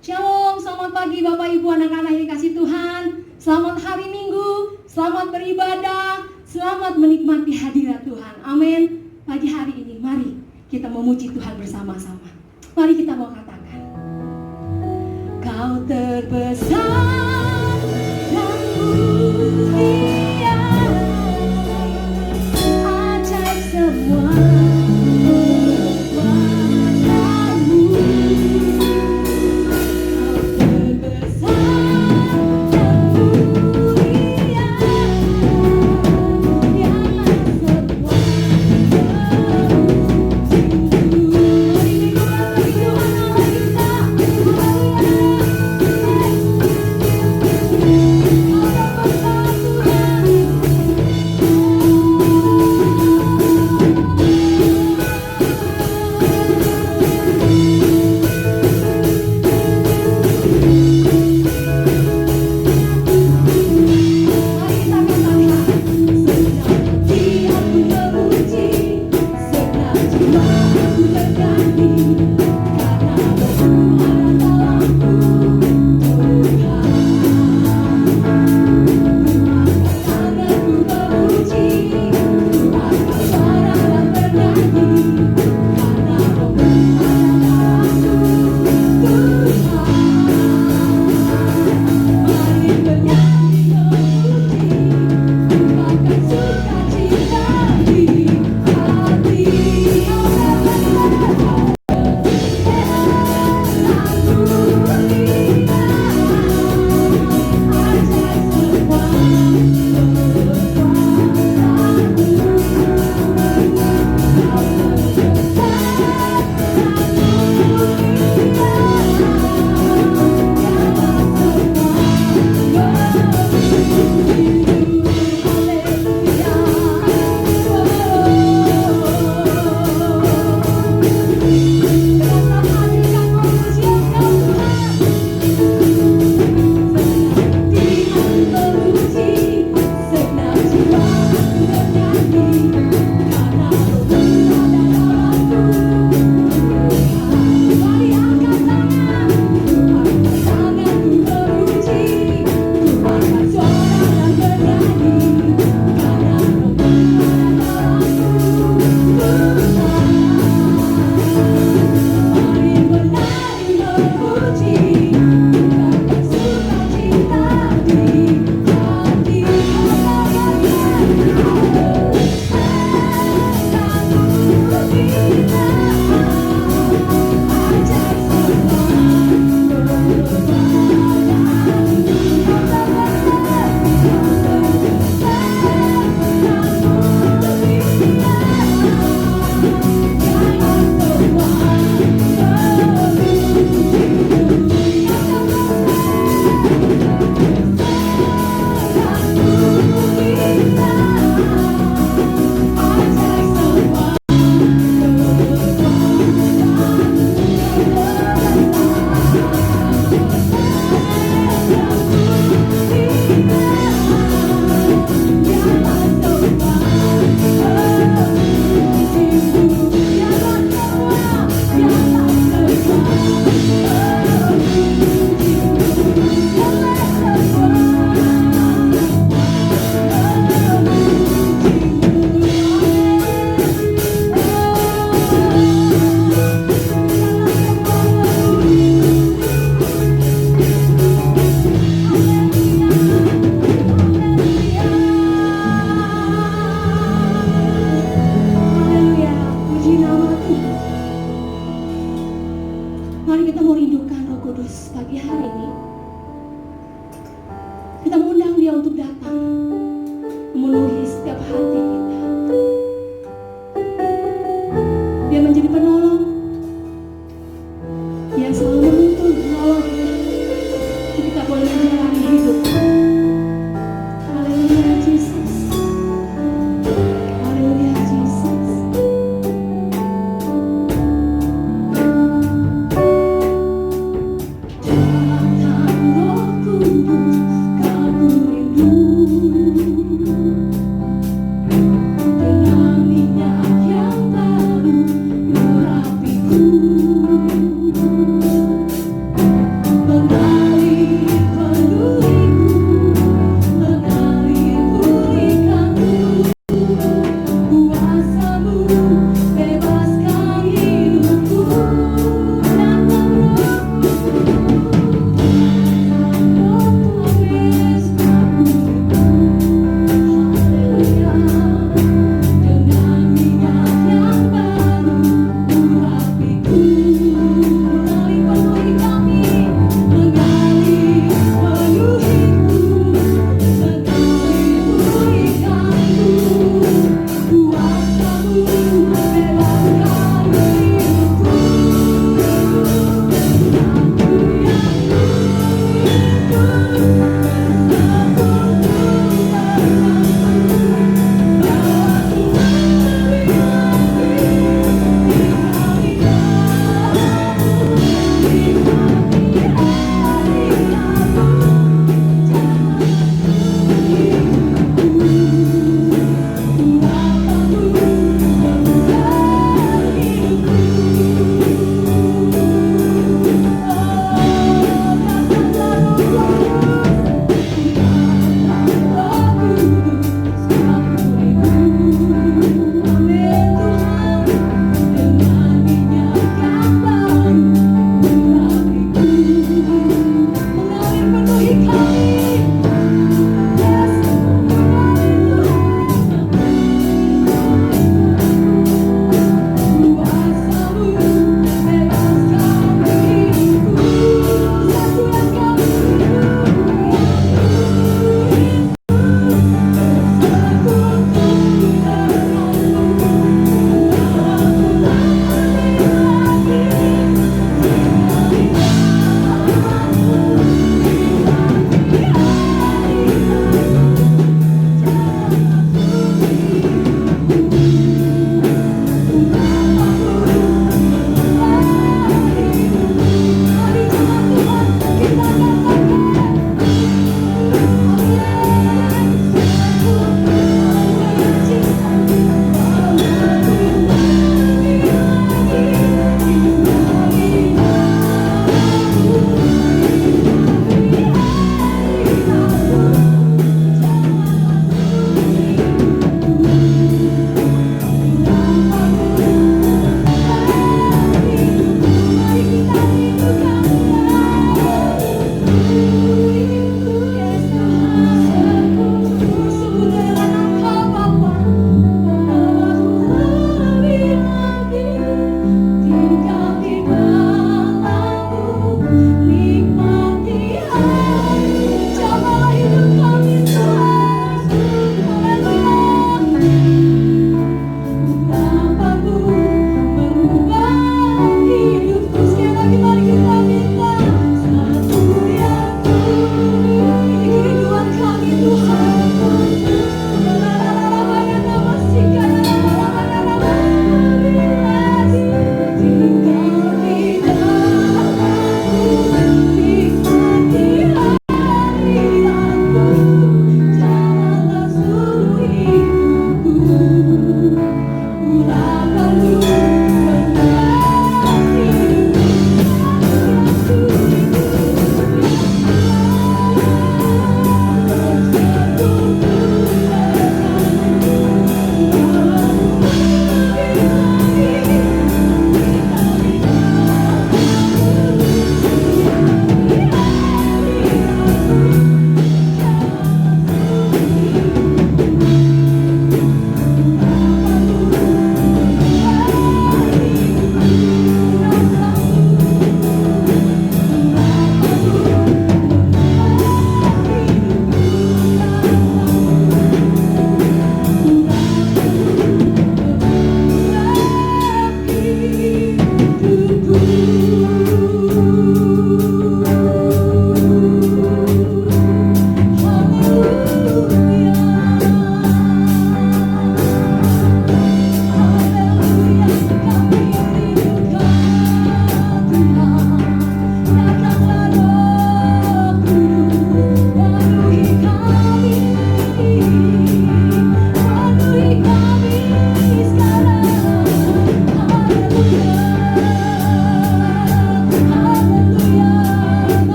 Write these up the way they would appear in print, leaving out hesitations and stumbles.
Shalom, selamat pagi Bapak Ibu anak-anak yang kasih Tuhan. Selamat hari Minggu, selamat beribadah, selamat menikmati hadirat Tuhan. Amin. Pagi hari ini mari kita memuji Tuhan bersama-sama. Mari kita mau katakan, Kau terbesar dan mulia, ajaib semua. Kau rindu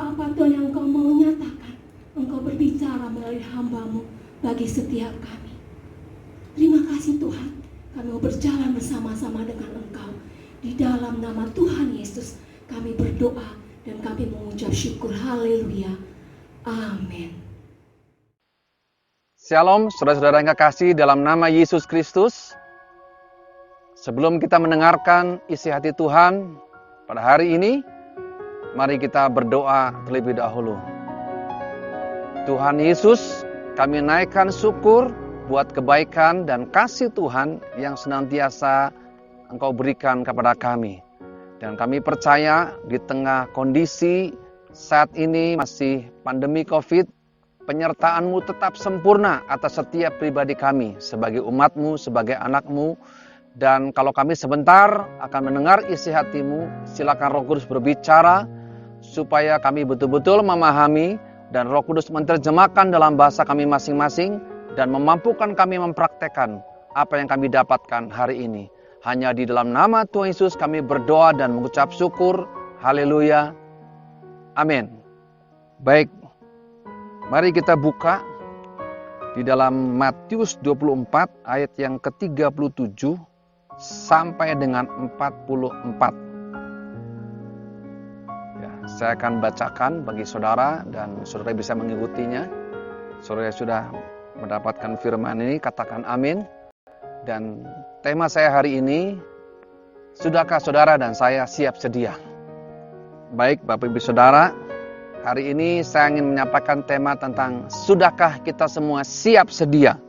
apa Tuhan yang Engkau mau nyatakan. Engkau berbicara melalui hamba-Mu bagi setiap kami. Terima kasih Tuhan, kami mau berjalan bersama-sama dengan Engkau. Di dalam nama Tuhan Yesus kami berdoa dan kami mengucap syukur. Haleluya. Amin. Shalom, saudara-saudara yang kekasih dalam nama Yesus Kristus. Sebelum kita mendengarkan isi hati Tuhan pada hari ini, mari kita berdoa terlebih dahulu. Tuhan Yesus, kami naikkan syukur buat kebaikan dan kasih Tuhan yang senantiasa Engkau berikan kepada kami. Dan kami percaya di tengah kondisi saat ini masih pandemi COVID, penyertaan-Mu tetap sempurna atas setiap pribadi kami sebagai umat-Mu, sebagai anak-Mu. Dan kalau kami sebentar akan mendengar isi hati-Mu, silakan Roh Kudus berbicara supaya kami betul-betul memahami dan Roh Kudus menerjemahkan dalam bahasa kami masing-masing dan memampukan kami mempraktekkan apa yang kami dapatkan hari ini. Hanya di dalam nama Tuhan Yesus kami berdoa dan mengucap syukur. Haleluya. Amin. Baik, mari kita buka di dalam Matius 24 ayat yang ke-37 sampai dengan 44. Ya, saya akan bacakan bagi saudara dan saudara bisa mengikutinya. Saudara sudah mendapatkan firman ini, katakan amin. Dan tema saya hari ini, sudahkah saudara dan saya siap sedia? Baik Bapak Ibu Saudara, hari ini saya ingin menyampaikan tema tentang sudahkah kita semua siap sedia.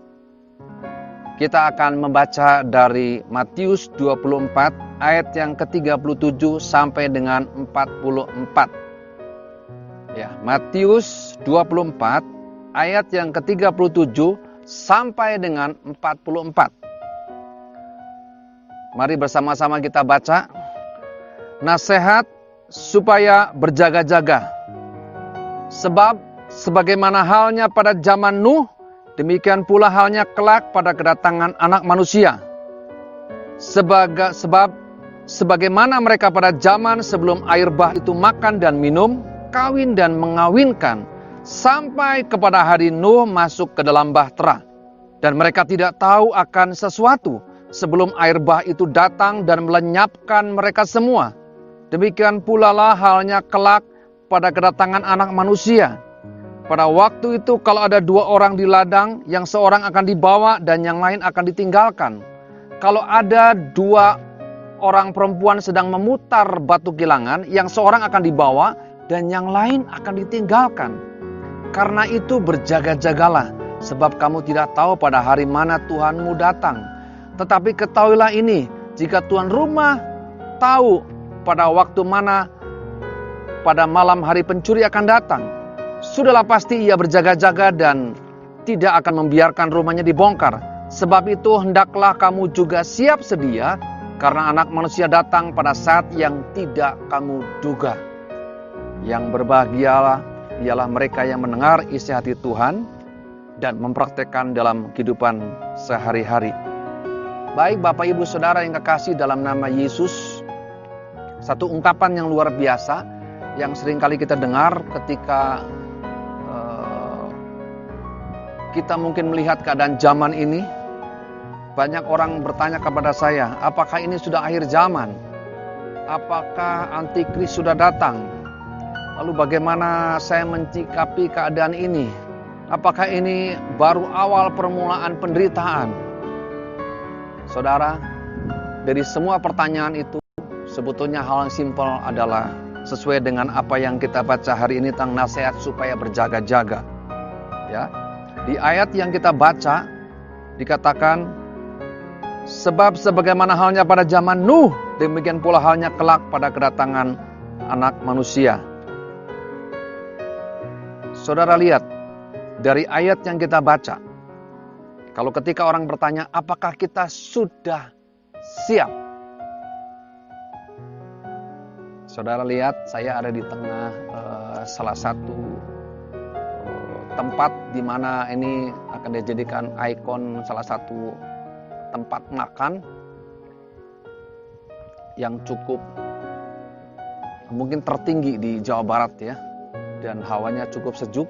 Kita akan membaca dari Matius 24 ayat yang ke-37 sampai dengan 44. Ya, Matius 24 ayat yang ke-37 sampai dengan 44. Mari bersama-sama kita baca. Nasihat supaya berjaga-jaga. Sebab sebagaimana halnya pada zaman Nuh, demikian pula halnya kelak pada kedatangan Anak Manusia. Sebab sebagaimana mereka pada zaman sebelum air bah itu makan dan minum, kawin dan mengawinkan, sampai kepada hari Nuh masuk ke dalam bahtera. Dan mereka tidak tahu akan sesuatu sebelum air bah itu datang dan melenyapkan mereka semua. Demikian pula lah halnya kelak pada kedatangan Anak Manusia. Pada waktu itu kalau ada dua orang di ladang, yang seorang akan dibawa dan yang lain akan ditinggalkan. Kalau ada dua orang perempuan sedang memutar batu kilangan, yang seorang akan dibawa dan yang lain akan ditinggalkan. Karena itu berjaga-jagalah, sebab kamu tidak tahu pada hari mana Tuhanmu datang. Tetapi ketahuilah ini, jika tuan rumah tahu pada waktu mana pada malam hari pencuri akan datang, sudahlah pasti ia berjaga-jaga dan tidak akan membiarkan rumahnya dibongkar. Sebab itu hendaklah kamu juga siap sedia, karena Anak Manusia datang pada saat yang tidak kamu duga. Yang berbahagialah ialah mereka yang mendengar isi hati Tuhan dan mempraktekkan dalam kehidupan sehari-hari. Baik Bapak Ibu Saudara yang kekasih dalam nama Yesus, satu ungkapan yang luar biasa yang seringkali kita dengar ketika kita mungkin melihat keadaan zaman ini. Banyak orang bertanya kepada saya, apakah ini sudah akhir zaman? Apakah antikris sudah datang? Lalu bagaimana saya mencikapi keadaan ini? Apakah ini baru awal permulaan penderitaan? Saudara, dari semua pertanyaan itu, sebetulnya hal yang simpel adalah sesuai dengan apa yang kita baca hari ini tentang nasihat supaya berjaga-jaga. Ya. Di ayat yang kita baca dikatakan, sebab sebagaimana halnya pada zaman Nuh, demikian pula halnya kelak pada kedatangan Anak Manusia. Saudara lihat, dari ayat yang kita baca, kalau ketika orang bertanya, apakah kita sudah siap? Saudara lihat, saya ada di tengah salah satu tempat di mana ini akan dijadikan ikon salah satu tempat makan yang cukup mungkin tertinggi di Jawa Barat ya. dan hawanya cukup sejuk.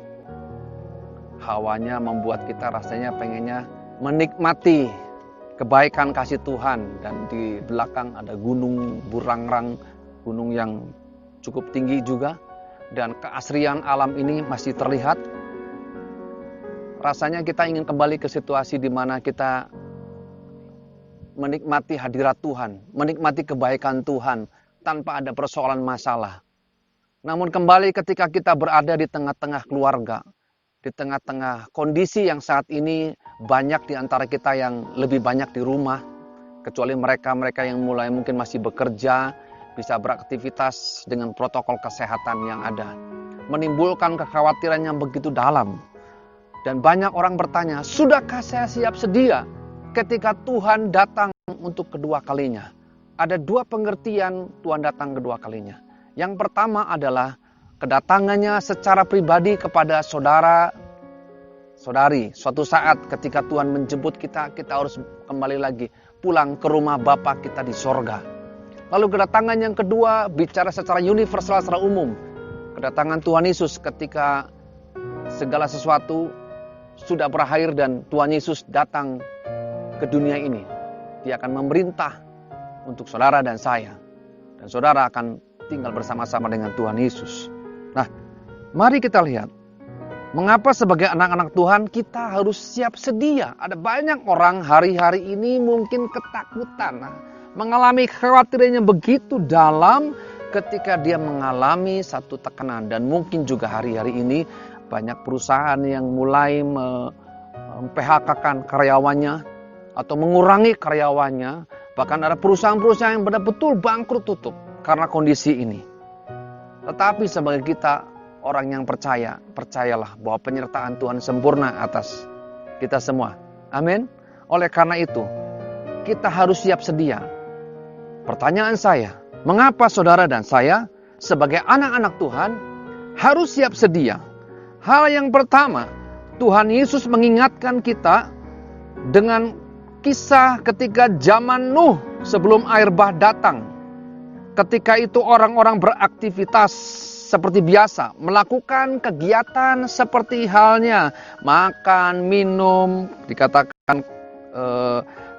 Hawanya membuat kita rasanya pengennya menikmati kebaikan kasih Tuhan. Dan di belakang ada gunung Burangrang, gunung yang cukup tinggi juga. Dan keasrian alam ini masih terlihat. Rasanya kita ingin kembali ke situasi di mana kita menikmati hadirat Tuhan, menikmati kebaikan Tuhan tanpa ada persoalan masalah. Namun kembali ketika kita berada di tengah-tengah keluarga, di tengah-tengah kondisi yang saat ini banyak di antara kita yang lebih banyak di rumah, kecuali mereka-mereka yang mulai mungkin masih bekerja, bisa beraktivitas dengan protokol kesehatan yang ada, menimbulkan kekhawatiran yang begitu dalam. Dan banyak orang bertanya, sudahkah saya siap sedia ketika Tuhan datang untuk kedua kalinya? Ada dua pengertian Tuhan datang kedua kalinya. Yang pertama adalah kedatangannya secara pribadi kepada saudara-saudari. Suatu saat ketika Tuhan menjemput kita, kita harus kembali lagi pulang ke rumah Bapa kita di sorga. Lalu kedatangan yang kedua bicara secara universal, secara umum. Kedatangan Tuhan Yesus ketika segala sesuatu sudah berakhir dan Tuhan Yesus datang ke dunia ini. Dia akan memerintah untuk saudara dan saya. Dan saudara akan tinggal bersama-sama dengan Tuhan Yesus. Nah, mari kita lihat. Mengapa sebagai anak-anak Tuhan kita harus siap sedia? Ada banyak orang hari-hari ini mungkin ketakutan. Mengalami kekhawatiran yang begitu dalam ketika dia mengalami satu tekanan. Dan mungkin juga hari-hari ini banyak perusahaan yang mulai mem-PHK-kan karyawannya atau mengurangi karyawannya. Bahkan ada perusahaan-perusahaan yang benar-betul bangkrut tutup karena kondisi ini. Tetapi sebagai kita orang yang percaya, percayalah bahwa penyertaan Tuhan sempurna atas kita semua. Amin. Oleh karena itu, kita harus siap sedia. Pertanyaan saya, mengapa saudara dan saya sebagai anak-anak Tuhan harus siap sedia? Hal yang pertama, Tuhan Yesus mengingatkan kita dengan kisah ketika zaman Nuh sebelum air bah datang. Ketika itu orang-orang beraktivitas seperti biasa, melakukan kegiatan seperti halnya makan, minum, dikatakan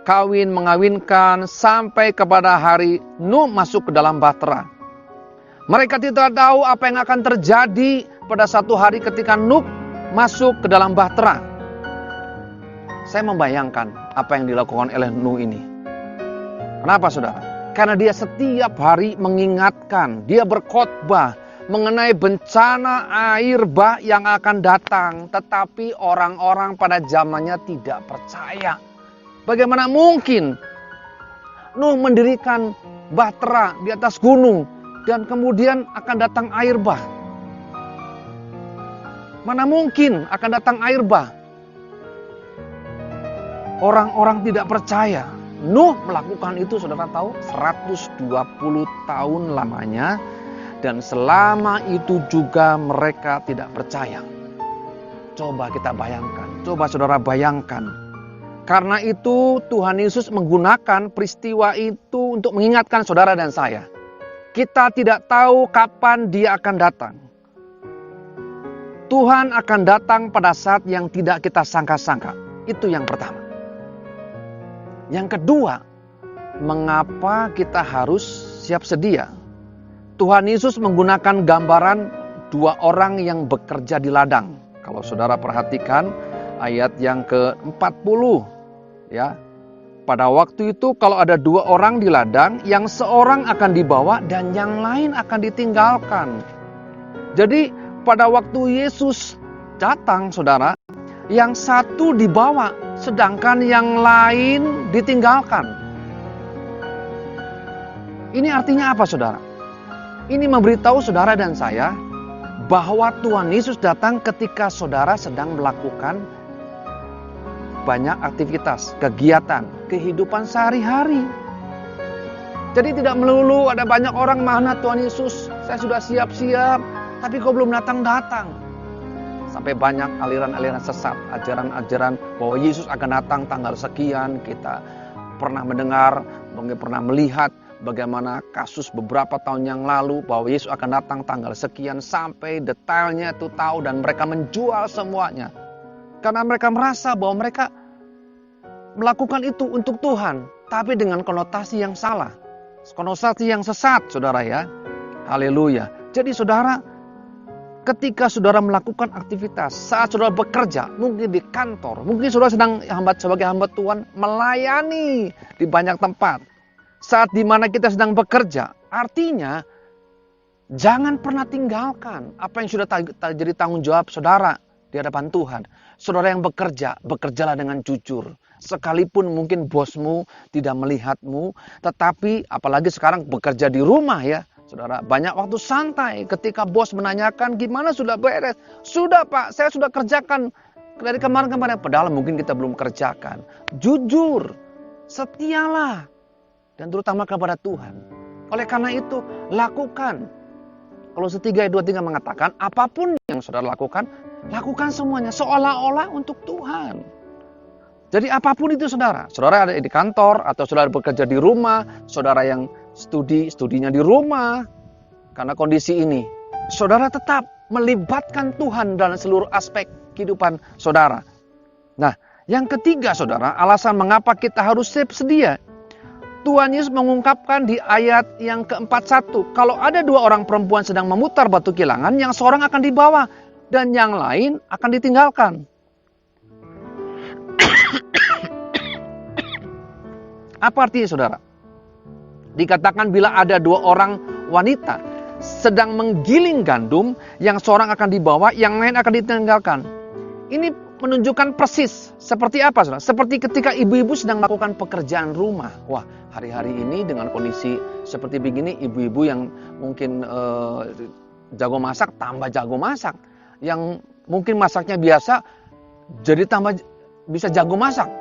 kawin, mengawinkan, sampai kepada hari Nuh masuk ke dalam bahtera. Mereka tidak tahu apa yang akan terjadi pada satu hari ketika Nuh masuk ke dalam bahtera. Saya membayangkan apa yang dilakukan oleh Nuh ini. Kenapa saudara? Karena dia setiap hari mengingatkan, dia berkhotbah mengenai bencana air bah yang akan datang. Tetapi orang-orang pada zamannya tidak percaya. Bagaimana mungkin Nuh mendirikan bahtera di atas gunung dan kemudian akan datang air bah? Mana mungkin akan datang air bah? Orang-orang tidak percaya. Nuh melakukan itu, saudara tahu, 120 tahun lamanya. Dan selama itu juga mereka tidak percaya. Coba kita bayangkan, coba saudara bayangkan. Karena itu Tuhan Yesus menggunakan peristiwa itu untuk mengingatkan saudara dan saya. Kita tidak tahu kapan dia akan datang. Tuhan akan datang pada saat yang tidak kita sangka-sangka. Itu yang pertama. Yang kedua, mengapa kita harus siap sedia? Tuhan Yesus menggunakan gambaran dua orang yang bekerja di ladang. Kalau saudara perhatikan ayat yang ke-40, ya. Pada waktu itu kalau ada dua orang di ladang, yang seorang akan dibawa dan yang lain akan ditinggalkan. Jadi pada waktu Yesus datang, saudara, yang satu dibawa, sedangkan yang lain ditinggalkan. Ini artinya apa, saudara? Ini memberitahu saudara dan saya bahwa Tuhan Yesus datang ketika saudara sedang melakukan banyak aktivitas, kegiatan, kehidupan sehari-hari. Jadi tidak melulu ada banyak orang, mana Tuhan Yesus, saya sudah siap-siap, tapi kok belum datang-datang. Sampai banyak aliran-aliran sesat, ajaran-ajaran bahwa Yesus akan datang tanggal sekian. Kita pernah mendengar, mungkin pernah melihat bagaimana kasus beberapa tahun yang lalu bahwa Yesus akan datang tanggal sekian, sampai detailnya itu tahu, dan mereka menjual semuanya. Karena mereka merasa bahwa mereka melakukan itu untuk Tuhan, tapi dengan konotasi yang salah, konotasi yang sesat, saudara ya. Haleluya. Jadi saudara, ketika saudara melakukan aktivitas, saat saudara bekerja, mungkin di kantor, mungkin saudara sedang sebagai hamba Tuhan melayani di banyak tempat. Saat dimana kita sedang bekerja, artinya jangan pernah tinggalkan apa yang sudah jadi tanggung jawab saudara di hadapan Tuhan. Saudara yang bekerja, bekerjalah dengan jujur. Sekalipun mungkin bosmu tidak melihatmu, tetapi apalagi sekarang bekerja di rumah ya. Saudara, banyak waktu santai ketika bos menanyakan gimana sudah beres. Sudah Pak, saya sudah kerjakan dari kemarin-kemarin. Padahal mungkin kita belum kerjakan. Jujur, setialah. Dan terutama kepada Tuhan. Oleh karena itu, lakukan. Kalau 1 Ayat 23 mengatakan, apapun yang saudara lakukan, lakukan semuanya seolah-olah untuk Tuhan. Jadi apapun itu saudara. Saudara ada di kantor, atau saudara bekerja di rumah, saudara yang studinya di rumah. Karena kondisi ini, saudara tetap melibatkan Tuhan dalam seluruh aspek kehidupan saudara. Nah, yang ketiga saudara, alasan mengapa kita harus siap sedia. Tuhan Yesus mengungkapkan di ayat yang ke-41, kalau ada 2 orang perempuan sedang memutar batu kilangan, yang seorang akan dibawa dan yang lain akan ditinggalkan. Apa artinya saudara? Dikatakan bila ada 2 orang wanita sedang menggiling gandum, yang seorang akan dibawa, yang lain akan ditinggalkan. Ini menunjukkan persis seperti apa saudara? Seperti ketika ibu-ibu sedang melakukan pekerjaan rumah. Wah, hari-hari ini dengan kondisi seperti begini, ibu-ibu yang mungkin jago masak tambah jago masak. Yang mungkin masaknya biasa jadi tambah bisa jago masak.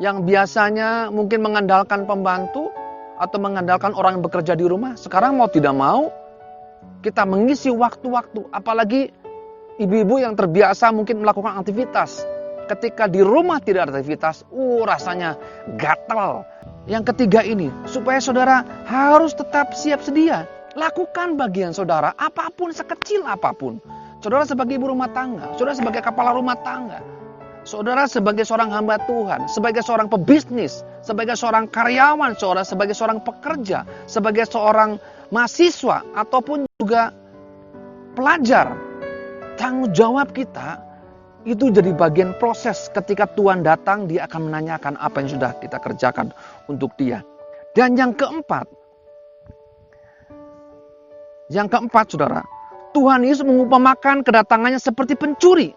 Yang biasanya mungkin mengandalkan pembantu atau mengandalkan orang yang bekerja di rumah, sekarang mau tidak mau kita mengisi waktu-waktu, apalagi ibu-ibu yang terbiasa mungkin melakukan aktivitas. Ketika di rumah tidak ada aktivitas, rasanya gatal. Yang ketiga ini, supaya saudara harus tetap siap sedia. Lakukan bagian saudara, apapun, sekecil apapun. Saudara sebagai ibu rumah tangga, saudara sebagai kepala rumah tangga, saudara sebagai seorang hamba Tuhan, sebagai seorang pebisnis, sebagai seorang karyawan, saudara sebagai seorang pekerja, sebagai seorang mahasiswa, ataupun juga pelajar. Tanggung jawab kita itu jadi bagian proses. Ketika Tuhan datang, dia akan menanyakan apa yang sudah kita kerjakan untuk dia. Dan yang keempat saudara, Tuhan Yesus mengumpamakan kedatangannya seperti pencuri.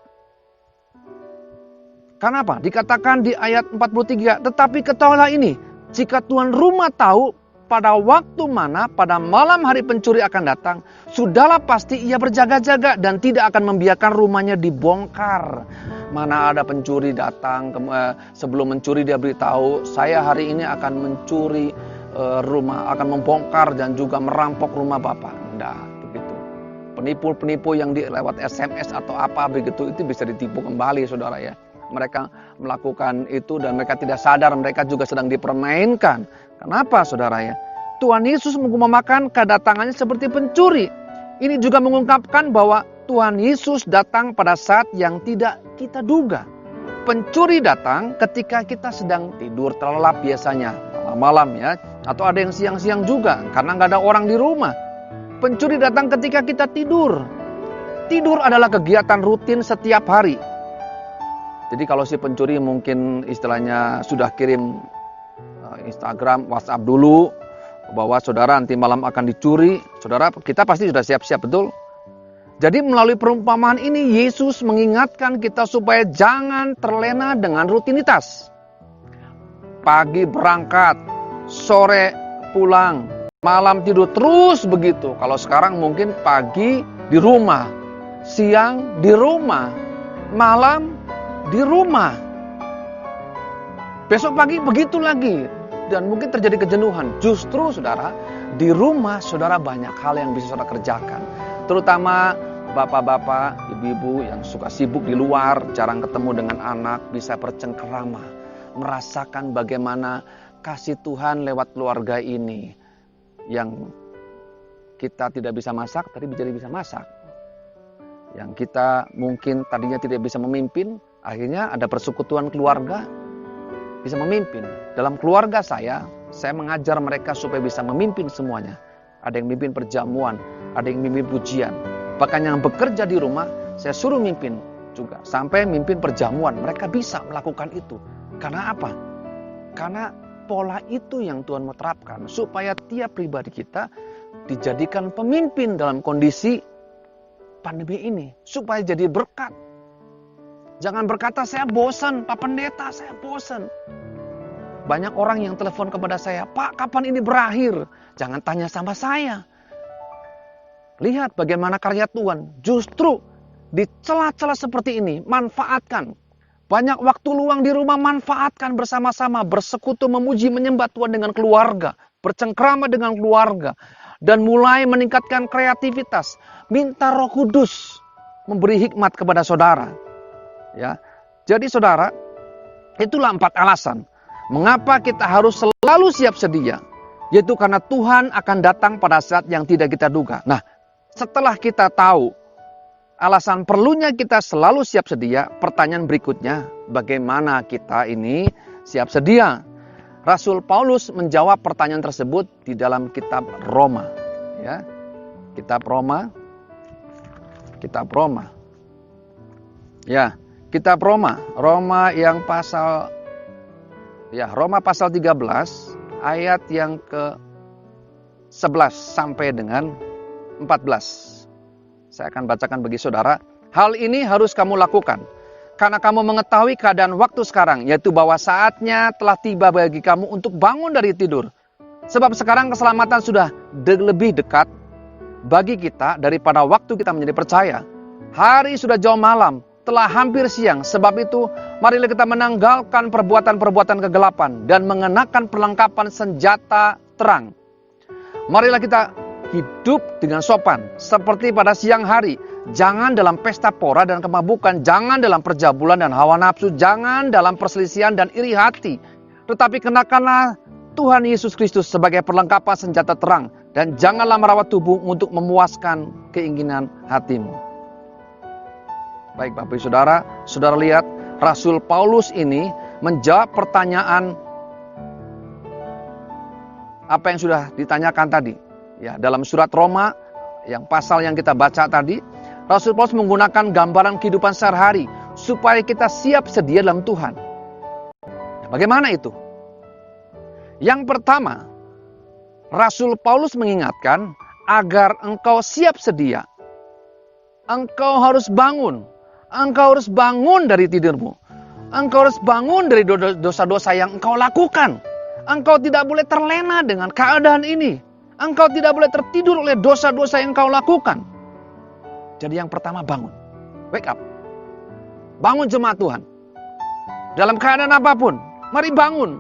Karena apa? Dikatakan di ayat 43, tetapi ketahuilah ini, jika tuan rumah tahu pada waktu mana pada malam hari pencuri akan datang, sudahlah pasti ia berjaga-jaga dan tidak akan membiarkan rumahnya dibongkar. Mana ada pencuri datang, sebelum mencuri dia beritahu, saya hari ini akan mencuri rumah, akan membongkar dan juga merampok rumah Bapak. Enggak, begitu. Penipu-penipu yang lewat SMS atau apa begitu, itu bisa ditipu kembali saudara ya. Mereka melakukan itu dan mereka tidak sadar mereka juga sedang dipermainkan. Kenapa saudara ya? Tuhan Yesus mengumpamakan kedatangannya seperti pencuri. Ini juga mengungkapkan bahwa Tuhan Yesus datang pada saat yang tidak kita duga. Pencuri datang ketika kita sedang tidur terlelap biasanya, malam-malam ya. Atau ada yang siang-siang juga karena nggak ada orang di rumah. Pencuri datang ketika kita tidur. Tidur adalah kegiatan rutin setiap hari. Jadi kalau si pencuri mungkin istilahnya sudah kirim Instagram, WhatsApp dulu bahwa saudara nanti malam akan dicuri, saudara kita pasti sudah siap-siap, betul? Jadi melalui perumpamaan ini Yesus mengingatkan kita supaya jangan terlena dengan rutinitas. Pagi berangkat, sore pulang, malam tidur terus begitu. Kalau sekarang mungkin pagi di rumah, siang di rumah, malam di rumah. Besok pagi begitu lagi. Dan mungkin terjadi kejenuhan. Justru saudara, di rumah saudara banyak hal yang bisa saudara kerjakan. Terutama bapak-bapak, ibu-ibu yang suka sibuk di luar, jarang ketemu dengan anak, bisa bercengkerama. Merasakan bagaimana kasih Tuhan lewat keluarga ini. Yang kita tidak bisa masak, tadi jadi bisa masak. Yang kita mungkin tadinya tidak bisa memimpin, akhirnya ada persekutuan keluarga, bisa memimpin. Dalam keluarga saya mengajar mereka supaya bisa memimpin semuanya. Ada yang mimpin perjamuan, ada yang mimpin pujian. Bahkan yang bekerja di rumah, saya suruh mimpin juga. Sampai mimpin perjamuan, mereka bisa melakukan itu. Karena apa? Karena pola itu yang Tuhan mau terapkan. Supaya tiap pribadi kita dijadikan pemimpin dalam kondisi pandemi ini. Supaya jadi berkat. Jangan berkata, saya bosan, Pak Pendeta, saya bosan. Banyak orang yang telepon kepada saya, Pak, kapan ini berakhir? Jangan tanya sama saya. Lihat bagaimana karya Tuhan. Justru di celah-celah seperti ini, manfaatkan. Banyak waktu luang di rumah, manfaatkan bersama-sama. Bersekutu, memuji, menyembah Tuhan dengan keluarga. Bercengkrama dengan keluarga. Dan mulai meningkatkan kreativitas. Minta Roh Kudus memberi hikmat kepada saudara. Ya, jadi saudara, itulah 4 alasan. Mengapa kita harus selalu siap sedia? Yaitu karena Tuhan akan datang pada saat yang tidak kita duga. Nah, setelah kita tahu alasan perlunya kita selalu siap sedia, pertanyaan berikutnya, bagaimana kita ini siap sedia? Rasul Paulus menjawab pertanyaan tersebut di dalam kitab Roma. Ya, kitab Roma. Ya, kitab Roma. Roma yang pasal Roma pasal 13 ayat yang ke-11 sampai dengan 14. Saya akan bacakan bagi saudara. Hal ini harus kamu lakukan karena kamu mengetahui keadaan waktu sekarang, yaitu bahwa saatnya telah tiba bagi kamu untuk bangun dari tidur. Sebab sekarang keselamatan sudah lebih dekat bagi kita daripada waktu kita menjadi percaya. Hari sudah jauh malam, telah hampir siang. Sebab itu, marilah kita menanggalkan perbuatan-perbuatan kegelapan dan mengenakan perlengkapan senjata terang. Marilah kita hidup dengan sopan, seperti pada siang hari. Jangan dalam pesta pora dan kemabukan, jangan dalam perjabulan dan hawa nafsu, jangan dalam perselisihan dan iri hati. Tetapi kenakanlah Tuhan Yesus Kristus sebagai perlengkapan senjata terang, dan janganlah merawat tubuh untuk memuaskan keinginan hatimu. Baik Bapak Ibu Saudara, saudara lihat Rasul Paulus ini menjawab pertanyaan apa yang sudah ditanyakan tadi. Ya, dalam surat Roma yang pasal yang kita baca tadi, Rasul Paulus menggunakan gambaran kehidupan sehari-hari supaya kita siap sedia dalam Tuhan. Bagaimana itu? Yang pertama, Rasul Paulus mengingatkan agar engkau siap sedia. Engkau harus bangun. Engkau harus bangun dari tidurmu. Engkau harus bangun dari dosa-dosa yang engkau lakukan. Engkau tidak boleh terlena dengan keadaan ini. Engkau tidak boleh tertidur oleh dosa-dosa yang engkau lakukan. Jadi yang pertama bangun. Wake up. Bangun jemaat Tuhan. Dalam keadaan apapun, mari bangun.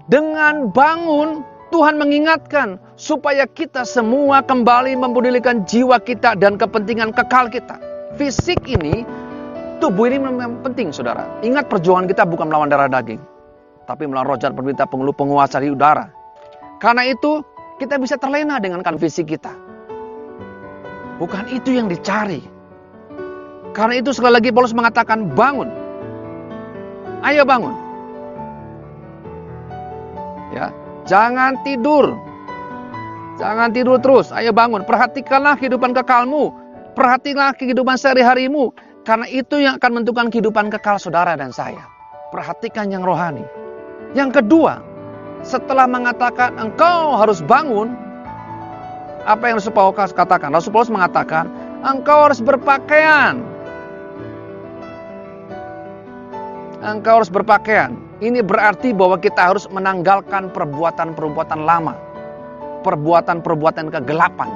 Dengan bangun, Tuhan mengingatkan supaya kita semua kembali mempedulikan jiwa kita dan kepentingan kekal kita. Fisik ini, tubuh ini memang penting saudara. Ingat perjuangan kita bukan melawan darah daging, tapi melawan roh jahat, pemerintah, pengeluh, penguasa di udara. Karena itu kita bisa terlena dengan fisik kita. Bukan itu yang dicari. Karena itu sekali lagi Paulus mengatakan bangun. Ayo bangun. Ya, jangan tidur. Jangan tidur terus. Ayo bangun. Perhatikanlah kehidupan kekalmu. Perhatikanlah kehidupan sehari-harimu. Karena itu yang akan menentukan kehidupan kekal saudara dan saya. Perhatikan yang rohani. Yang kedua, setelah mengatakan engkau harus bangun, apa yang Rasul Paulus katakan? Rasul Paulus mengatakan engkau harus berpakaian. Engkau harus berpakaian. Ini berarti bahwa kita harus menanggalkan perbuatan-perbuatan lama. Perbuatan-perbuatan kegelapan.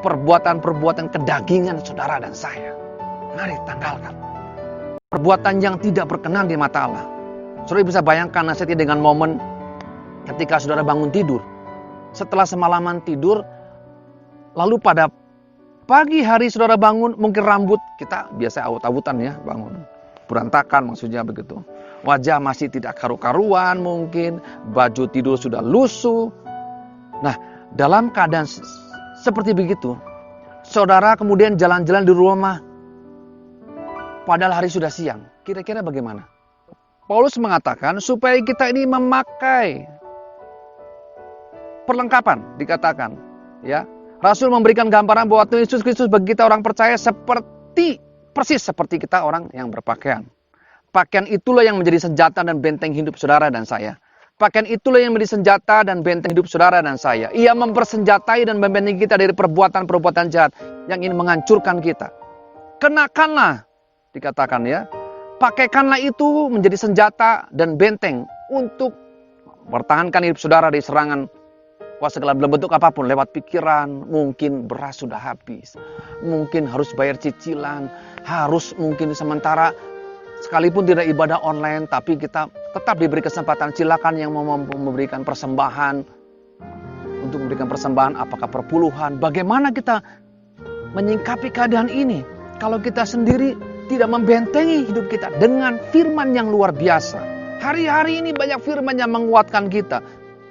Perbuatan-perbuatan kedagingan saudara dan saya. Mari tanggalkan. Perbuatan yang tidak berkenan di mata Allah. Saudara bisa bayangkan nasibnya dengan momen ketika saudara bangun tidur. Setelah semalaman tidur, lalu pada pagi hari saudara bangun, mungkin rambut kita biasa awut-awutan ya, bangun. Berantakan maksudnya begitu. Wajah masih tidak karu-karuan mungkin, baju tidur sudah lusuh. Nah, Dalam keadaan seperti begitu, saudara kemudian jalan-jalan di rumah, padahal hari sudah siang. Kira-kira bagaimana? Paulus mengatakan supaya kita ini memakai perlengkapan, dikatakan. Ya, Rasul memberikan gambaran bahwa Tuhan Yesus Kristus bagi kita orang percaya persis seperti kita orang yang berpakaian. Pakaian itulah yang menjadi senjata dan benteng hidup saudara dan saya. Pakaian itulah yang menjadi senjata dan benteng hidup saudara dan saya. Ia mempersenjatai dan membentengi kita dari perbuatan-perbuatan jahat yang ingin menghancurkan kita. Kenakanlah, dikatakan ya. Pakaikanlah itu menjadi senjata dan benteng untuk mempertahankan hidup saudara dari serangan kuasa gelap dalam bentuk apapun. Lewat pikiran, mungkin beras sudah habis. Mungkin harus bayar cicilan. Harus mungkin sementara sekalipun tidak ibadah online, tapi kita tetap diberi kesempatan. Silakan yang mau memberikan persembahan. Untuk memberikan persembahan, apakah perpuluhan. Bagaimana kita menyingkapi keadaan ini? Kalau kita sendiri tidak membentengi hidup kita dengan firman yang luar biasa. Hari-hari ini banyak firman yang menguatkan kita.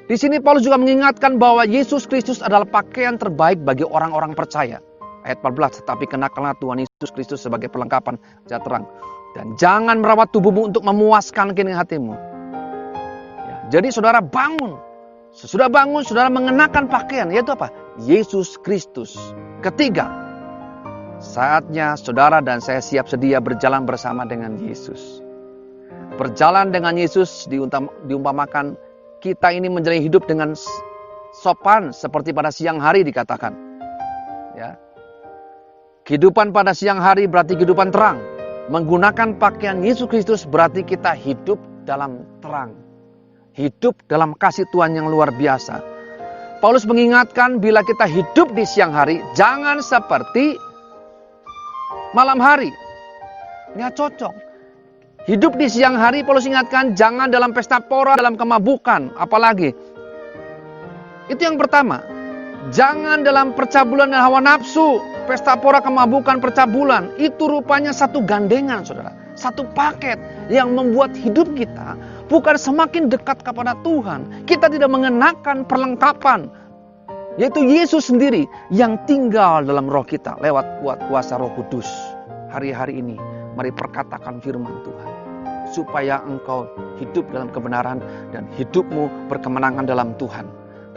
Di sini Paulus juga mengingatkan bahwa Yesus Kristus adalah pakaian terbaik bagi orang-orang percaya. Ayat 14, tetapi kenakanlah Tuhan Yesus Kristus sebagai perlengkapan senjata terang. Dan jangan merawat tubuhmu untuk memuaskan keinginan hatimu. Ya, jadi saudara bangun. Sesudah bangun, saudara mengenakan pakaian. Yaitu apa? Yesus Kristus. Ketiga, saatnya saudara dan saya siap sedia berjalan bersama dengan Yesus. Berjalan dengan Yesus diumpamakan kita ini menjalani hidup dengan sopan seperti pada siang hari dikatakan. Ya. Kehidupan pada siang hari berarti kehidupan terang. Menggunakan pakaian Yesus Kristus berarti kita hidup dalam terang. Hidup dalam kasih Tuhan yang luar biasa. Paulus mengingatkan bila kita hidup di siang hari, jangan seperti malam hari. Nggak cocok. Hidup di siang hari, Paulus ingatkan, jangan dalam pesta pora, dalam kemabukan. Apalagi. Itu yang pertama. Jangan dalam percabulan dan hawa nafsu. Pesta pora, kemabukan, percabulan. Itu rupanya satu gandengan, saudara. Satu paket yang membuat hidup kita bukan semakin dekat kepada Tuhan. Kita tidak mengenakan perlengkapan. Yaitu Yesus sendiri yang tinggal dalam roh kita lewat kuasa Roh Kudus. Hari-hari ini mari perkatakan firman Tuhan. Supaya engkau hidup dalam kebenaran dan hidupmu berkemenangan dalam Tuhan.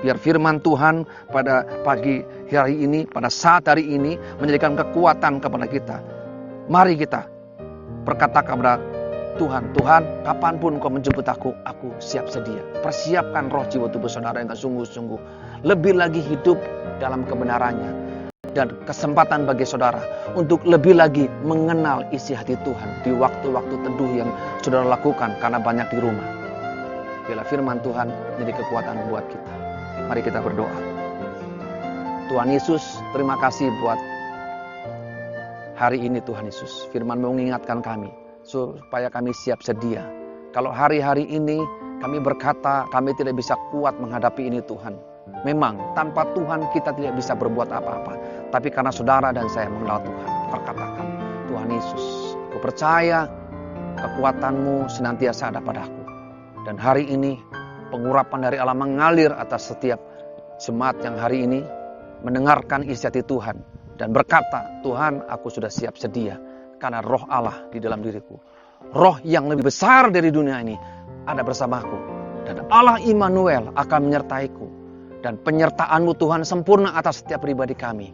Biar firman Tuhan pada pagi hari ini, pada saat hari ini menjadikan kekuatan kepada kita. Mari kita berkata kepada Tuhan, Tuhan, kapanpun kau menjemput aku siap sedia. Persiapkan roh jiwa tubuh saudara yang sungguh-sungguh. Lebih lagi hidup dalam kebenarannya. Dan kesempatan bagi saudara untuk lebih lagi mengenal isi hati Tuhan di waktu-waktu teduh yang saudara lakukan karena banyak di rumah. Bila firman Tuhan jadi kekuatan buat kita. Mari kita berdoa. Tuhan Yesus, terima kasih buat hari ini Tuhan Yesus. Firman mengingatkan kami supaya kami siap sedia. Kalau hari-hari ini kami berkata kami tidak bisa kuat menghadapi ini Tuhan. Memang tanpa Tuhan kita tidak bisa berbuat apa-apa. Tapi karena saudara dan saya mengenal Tuhan, perkatakan, Tuhan Yesus, aku percaya kekuatan-Mu senantiasa ada padaku. Dan hari ini pengurapan dari Allah mengalir atas setiap jemaat yang hari ini mendengarkan isi hati Tuhan dan berkata, Tuhan, aku sudah siap sedia karena roh Allah di dalam diriku. Roh yang lebih besar dari dunia ini ada bersamaku. Dan Allah Immanuel akan menyertaiku. Dan penyertaan-Mu Tuhan sempurna atas setiap pribadi kami.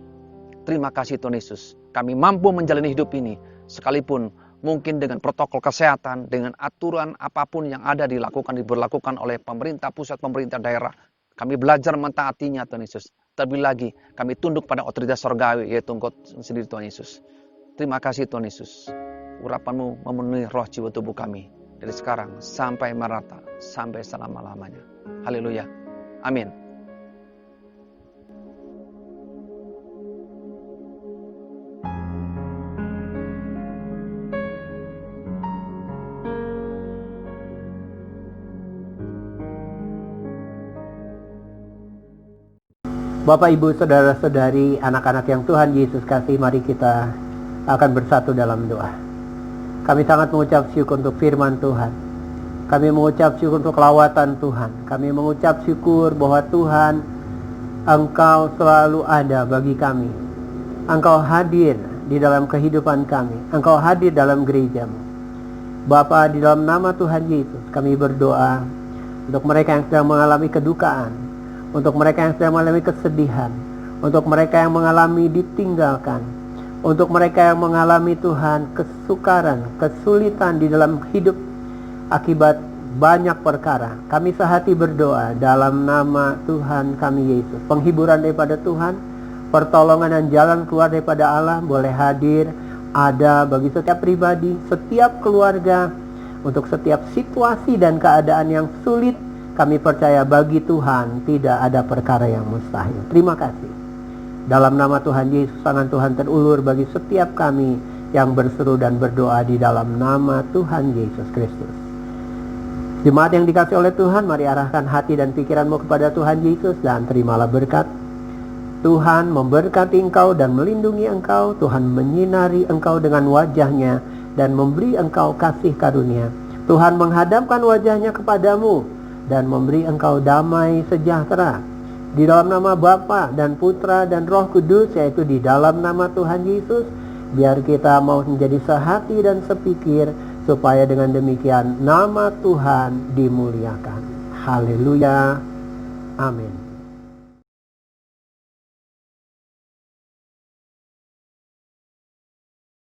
Terima kasih Tuhan Yesus. Kami mampu menjalani hidup ini. Sekalipun mungkin dengan protokol kesehatan, dengan aturan apapun yang ada diberlakukan oleh pemerintah pusat, pemerintah daerah. Kami belajar mentaatinya Tuhan Yesus. Terlebih lagi kami tunduk pada otoritas surgawi yaitu Engkau sendiri Tuhan Yesus. Terima kasih Tuhan Yesus. Urapan-Mu memenuhi roh jiwa tubuh kami. Dari sekarang sampai merata, sampai selama-lamanya. Haleluya. Amin. Bapak, Ibu, Saudara-saudari, anak-anak yang Tuhan Yesus kasih, mari kita akan bersatu dalam doa. Kami sangat mengucap syukur untuk firman Tuhan. Kami mengucap syukur untuk lawatan Tuhan. Kami mengucap syukur bahwa Tuhan Engkau selalu ada bagi kami. Engkau hadir di dalam kehidupan kami. Engkau hadir dalam gereja-Mu. Bapa, di dalam nama Tuhan Yesus, kami berdoa untuk mereka yang sedang mengalami kedukaan, untuk mereka yang sedang mengalami kesedihan, untuk mereka yang mengalami ditinggalkan, untuk mereka yang mengalami Tuhan kesukaran, kesulitan di dalam hidup akibat banyak perkara. Kami sehati berdoa dalam nama Tuhan kami Yesus. Penghiburan daripada Tuhan, pertolongan dan jalan keluar daripada Allah boleh hadir, ada bagi setiap pribadi, setiap keluarga, untuk setiap situasi dan keadaan yang sulit. Kami percaya bagi Tuhan tidak ada perkara yang mustahil. Terima kasih. Dalam nama Tuhan Yesus, tangan Tuhan terulur bagi setiap kami yang berseru dan berdoa di dalam nama Tuhan Yesus Kristus. Jemaat yang dikasihi oleh Tuhan, mari arahkan hati dan pikiranmu kepada Tuhan Yesus dan terimalah berkat. Tuhan memberkati engkau dan melindungi engkau. Tuhan menyinari engkau dengan wajah-Nya dan memberi engkau kasih karunia. Tuhan menghadapkan wajah-Nya kepadamu dan memberi engkau damai sejahtera. Di dalam nama Bapa dan Putra dan Roh Kudus, yaitu di dalam nama Tuhan Yesus, biar kita mau menjadi sehati dan sepikir, supaya dengan demikian nama Tuhan dimuliakan. Haleluya. Amin.